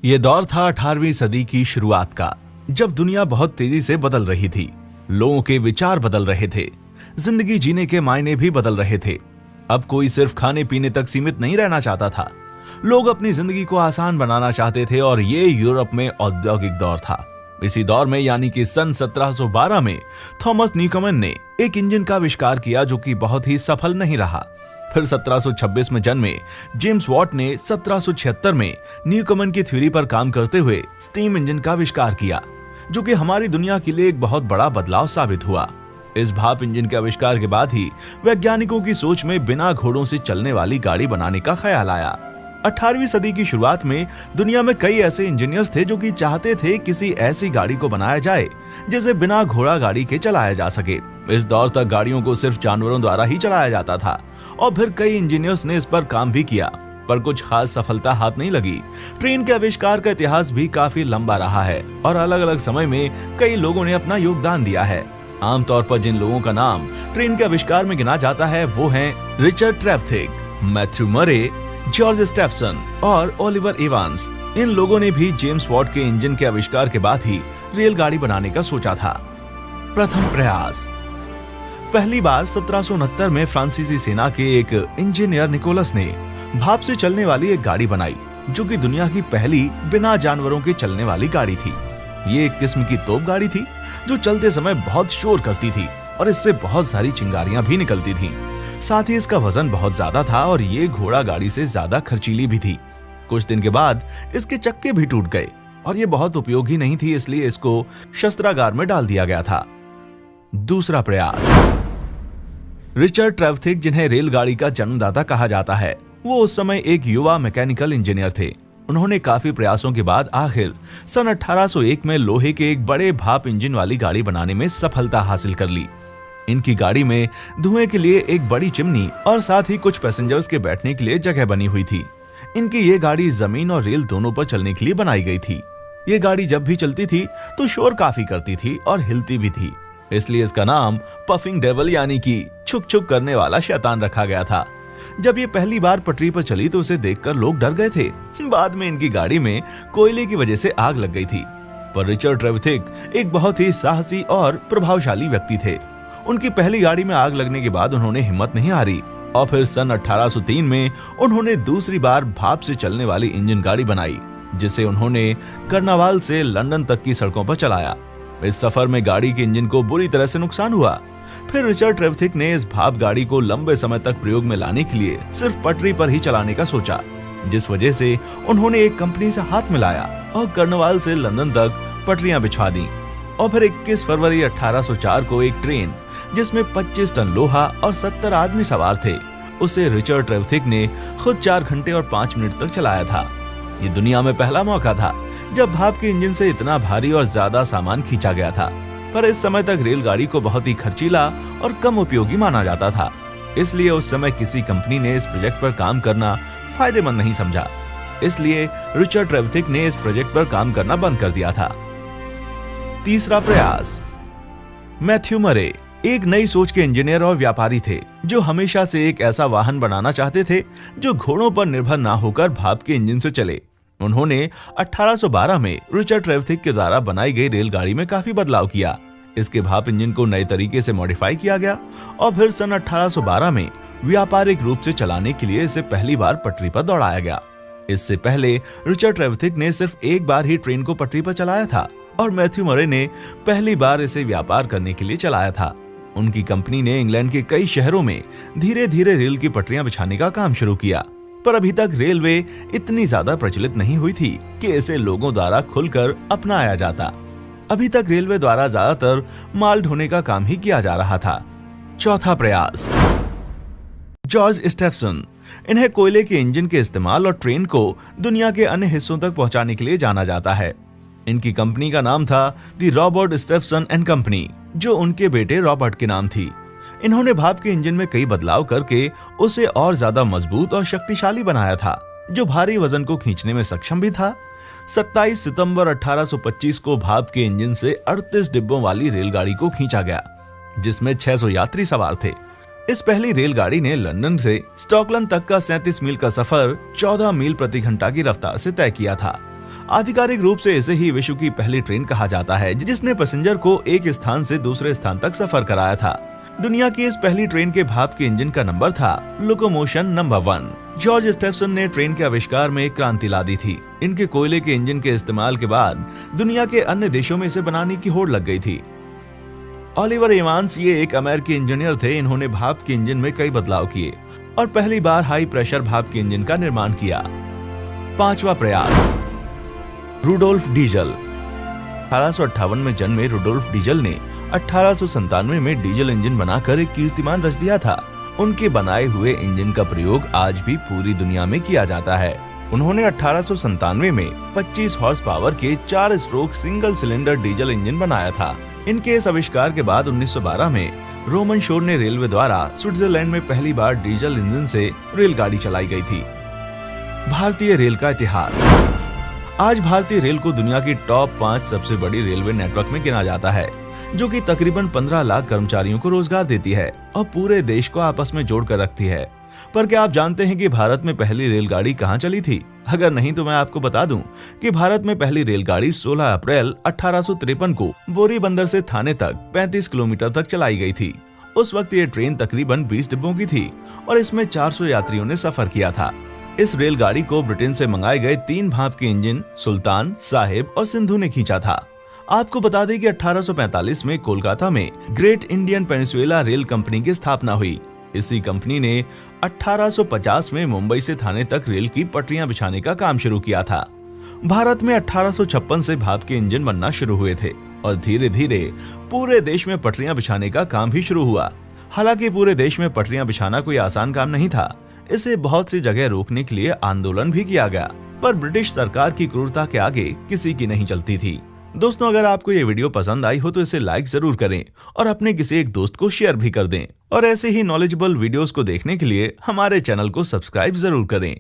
ये दौर था 18वीं सदी की शुरुआत का, जब दुनिया बहुत तेजी से बदल रही थी। लोगों के विचार बदल रहे थे, जिंदगी जीने के मायने भी बदल रहे थे। अब कोई सिर्फ खाने पीने तक सीमित नहीं रहना चाहता था। लोग अपनी जिंदगी को आसान बनाना चाहते थे और ये यूरोप में औद्योगिक दौर था। इसी दौर में यानी कि सन 1712 में थॉमस न्यूकमन ने एक इंजन का आविष्कार किया जो कि बहुत ही सफल नहीं रहा। फिर 1726 में जन्मे जेम्स वॉट ने 1776 में न्यूकमन की थ्योरी पर काम करते हुए स्टीम इंजन का आविष्कार किया, जो कि हमारी दुनिया के लिए एक बहुत बड़ा बदलाव साबित हुआ। इस भाप इंजन के आविष्कार के बाद ही वैज्ञानिकों की सोच में बिना घोड़ों से चलने वाली गाड़ी बनाने का ख्याल आया। 18वीं सदी की शुरुआत में दुनिया में कई ऐसे इंजीनियर्स थे जो कि चाहते थे किसी ऐसी गाड़ी को बनाया जाए जिसे बिना घोड़ा गाड़ी के चलाया जा सके। इस दौर तक गाड़ियों को सिर्फ जानवरों द्वारा ही चलाया जाता था और फिर कई इंजीनियर्स ने इस पर काम भी किया, पर कुछ खास सफलता हाथ नहीं लगी। ट्रेन के आविष्कार का इतिहास भी काफी लंबा रहा है और अलग अलग समय में कई लोगों ने अपना योगदान दिया है। आमतौर पर जिन लोगों का नाम ट्रेन के आविष्कार में गिना जाता है वो हैं रिचर्ड ट्रेवथिक, मैथ्यू मरे, जॉर्ज स्टेफसन और ओलिवर इवांस। इन लोगों ने भी जेम्स वॉट के इंजन के आविष्कार के बाद ही रेलगाड़ी बनाने का सोचा था। प्रथम प्रयास। पहली बार 1769 में फ्रांसीसी सेना के एक इंजीनियर निकोलस ने भाप से चलने वाली एक गाड़ी बनाई, जो कि दुनिया की पहली बिना जानवरों के चलने वाली गाड़ी थी। ये एक किस्म की तोप गाड़ी थी जो चलते समय बहुत शोर करती थी और इससे बहुत सारी चिंगारियां भी निकलती थीं। साथ ही इसका वजन बहुत ज्यादा था और ये घोड़ा गाड़ी से ज्यादा खर्चीली भी थी। कुछ दिन के बाद इसके चक्के भी टूट गए और ये बहुत उपयोगी नहीं थी, इसलिए इसको शस्त्रागार में डाल दिया गया था। दूसरा प्रयास। रिचर्ड ट्रेवथिक, जिन्हें रेलगाड़ी का जन्मदाता कहा जाता है, वो उस समय एक युवा मैकेनिकल इंजीनियर थे। उन्होंने काफी प्रयासों के बाद आखिर सन 1801 में लोहे के एक बड़े भाप इंजन वाली गाड़ी बनाने में सफलता हासिल कर ली। इनकी गाड़ी में धुएं के लिए एक बड़ी चिमनी और साथ ही कुछ पैसेंजर्स के बैठने के लिए जगह बनी हुई थी। इनकी ये गाड़ी जमीन और रेल दोनों पर चलने के लिए बनाई गई थी। ये गाड़ी जब भी चलती थी तो शोर काफी करती थी और हिलती भी थी, इसलिए इसका नाम पफिंग डेविल यानी कि छुक छुक करने वाला शैतान रखा गया था। जब ये पहली बार पटरी पर चली तो उसे देखकर लोग डर गए थे। बाद में इनकी गाड़ी में कोयले की वजह से आग लग गई थी, पर रिचर्ड ट्रेवथिक एक बहुत ही साहसी और प्रभावशाली व्यक्ति थे। उनकी पहली गाड़ी में आग लगने के बाद उन्होंने हिम्मत नहीं हारी और फिर सन 1803 में उन्होंने दूसरी बार भाप से चलने वाली इंजन गाड़ी बनाई, जिसे उन्होंने कर्नावाल से लंदन तक की सड़कों पर चलाया। इस सफर में गाड़ी के इंजन को बुरी तरह से नुकसान हुआ। फिर रिचर्ड ट्रेवथिक ने इस भाप गाड़ी को लंबे समय तक प्रयोग में लाने के लिए सिर्फ पटरी पर ही चलाने का सोचा, जिस वजह से उन्होंने एक कंपनी से हाथ मिलाया और कर्नावाल से लंदन तक पटरियां बिछवा दी। और फिर 21 फरवरी 1804 को एक ट्रेन जिसमें 25 टन लोहा और 70 आदमी सवार थे, उसे रिचर्ड ट्रेवथिक ने खुद 4 घंटे और 5 मिनट तक चलाया था। ये दुनिया में पहला मौका था जब भाप के इंजन से इतना भारी और ज्यादा सामान खींचा गया था, पर इस समय तक रेलगाड़ी को बहुत ही खर्चीला और कम उपयोगी माना जाता था, इसलिए उस समय किसी कंपनी ने इस प्रोजेक्ट पर काम करना फायदेमंद नहीं समझा। इसलिए रिचर्ड ट्रेवथिक ने इस प्रोजेक्ट पर काम करना बंद कर दिया था। तीसरा प्रयास। मैथ्यू मरे एक नई सोच के इंजीनियर और व्यापारी थे, जो हमेशा से एक ऐसा वाहन बनाना चाहते थे जो घोड़ों पर निर्भर ना होकर भाप के इंजन से चले। उन्होंने 1812 में रिचर्ड ट्रेवथिक के द्वारा बनाई गई रेलगाड़ी में काफी बदलाव किया। इसके भाप इंजन को नए तरीके से मॉडिफाई किया गया और फिर सन 1812 में व्यापारिक रूप से चलाने के लिए इसे पहली बार पटरी पर दौड़ाया गया। इससे पहले रिचर्ड ट्रेवथिक ने सिर्फ एक बार ही ट्रेन को पटरी पर चलाया था और मैथ्यू मरे ने पहली बार इसे व्यापार करने के लिए चलाया था। उनकी कंपनी ने इंग्लैंड के कई शहरों में धीरे धीरे रेल की पटरियां बिछाने का काम शुरू किया, पर अभी तक रेलवे इतनी ज्यादा प्रचलित नहीं हुई थी कि इसे लोगों द्वारा खुलकर अपनाया जाता। अभी तक रेलवे द्वारा ज्यादातर माल ढोने का काम ही किया जा रहा था। चौथा प्रयास। जॉर्ज स्टेफसन, इन्हें कोयले के इंजन के इस्तेमाल और ट्रेन को दुनिया के अन्य हिस्सों तक पहुंचाने के लिए जाना जाता है। इनकी कंपनी का नाम था दी रॉबर्ट स्टेफसन एंड कंपनी, जो उनके बेटे रॉबर्ट के नाम थी। इन्होंने भाप के इंजन में कई बदलाव करके उसे और ज्यादा मजबूत और शक्तिशाली बनाया था, जो भारी वजन को खींचने में सक्षम भी था। 27 सितंबर 1825 को भाप के इंजन से 38 डिब्बों वाली रेलगाड़ी को खींचा गया, जिसमें 600 यात्री सवार थे। इस पहली रेलगाड़ी ने लंदन से स्टॉकलैंड तक का 37 मील का सफर 14 मील प्रति घंटा की रफ्तार से तय किया था। आधिकारिक रूप से इसे ही विश्व की पहली ट्रेन कहा जाता है जिसने पैसेंजर को एक स्थान से दूसरे स्थान तक सफर कराया था। दुनिया की इस पहली ट्रेन के भाप के इंजन का नंबर था लोकोमोशन नंबर 1। जॉर्ज स्टेफसन ने ट्रेन के आविष्कार में एक क्रांति ला दी थी। इनके कोयले के इंजन के इस्तेमाल के बाद दुनिया के अन्य देशों में इसे बनाने की होड़ लग गई थी। ओलिवर एवांस ये एक अमेरिकी इंजीनियर थे। इन्होंने भाप के इंजन में कई बदलाव किए और पहली बार हाई प्रेशर भाप के इंजन का निर्माण किया। 5वां प्रयास, रुडोल्फ डीजल। 1858 में जन्मे रुडोल्फ डीजल ने 1897 में डीजल इंजन बनाकर एक कीर्तिमान रच दिया था। उनके बनाए हुए इंजन का प्रयोग आज भी पूरी दुनिया में किया जाता है। उन्होंने 1897 में 25 हॉर्स पावर के 4 stroke single cylinder diesel engine बनाया था। इनके इस आविष्कार के बाद 1912 में रोमन शोर ने रेलवे द्वारा स्विट्जरलैंड में पहली बार डीजल इंजन से रेलगाड़ी चलाई गई थी। भारतीय रेल का इतिहास। आज भारतीय रेल को दुनिया की टॉप 5 सबसे बड़ी रेलवे नेटवर्क में गिना जाता है, जो कि तकरीबन 15 लाख कर्मचारियों को रोजगार देती है और पूरे देश को आपस में जोड़कर रखती है। पर क्या आप जानते हैं कि भारत में पहली रेलगाड़ी कहां चली थी? अगर नहीं तो मैं आपको बता दूं कि भारत में पहली रेलगाड़ी 16 अप्रैल 1853 को बोरीबंदर से थाने तक 35 किलोमीटर तक चलाई गई थी। उस वक्त ये ट्रेन तकरीबन 20 डिब्बों की थी और इसमें 400 यात्रियों ने सफर किया था। इस रेलगाड़ी को ब्रिटेन से मंगाए गए 3 भाप के इंजन सुल्तान, साहिब और सिंधु ने खींचा था। आपको बता दें कि 1845 में कोलकाता में great Indian peninsula rail company की स्थापना हुई। इसी कंपनी ने 1850 में मुंबई से थाने तक रेल की पटरियां बिछाने का काम शुरू किया था। भारत में 1856 से भाप के इंजन बनना शुरू हुए थे और धीरे धीरे पूरे देश में पटरियां बिछाने का काम भी शुरू हुआ। हालांकि पूरे देश में पटरियां बिछाना कोई आसान काम नहीं था। इसे बहुत सी जगह रोकने के लिए आंदोलन भी किया गया, पर ब्रिटिश सरकार की क्रूरता के आगे किसी की नहीं चलती थी। दोस्तों, अगर आपको ये वीडियो पसंद आई हो तो इसे लाइक जरूर करें और अपने किसी एक दोस्त को शेयर भी कर दें। और ऐसे ही नॉलेजेबल वीडियोस को देखने के लिए हमारे चैनल को सब्सक्राइब जरूर करें।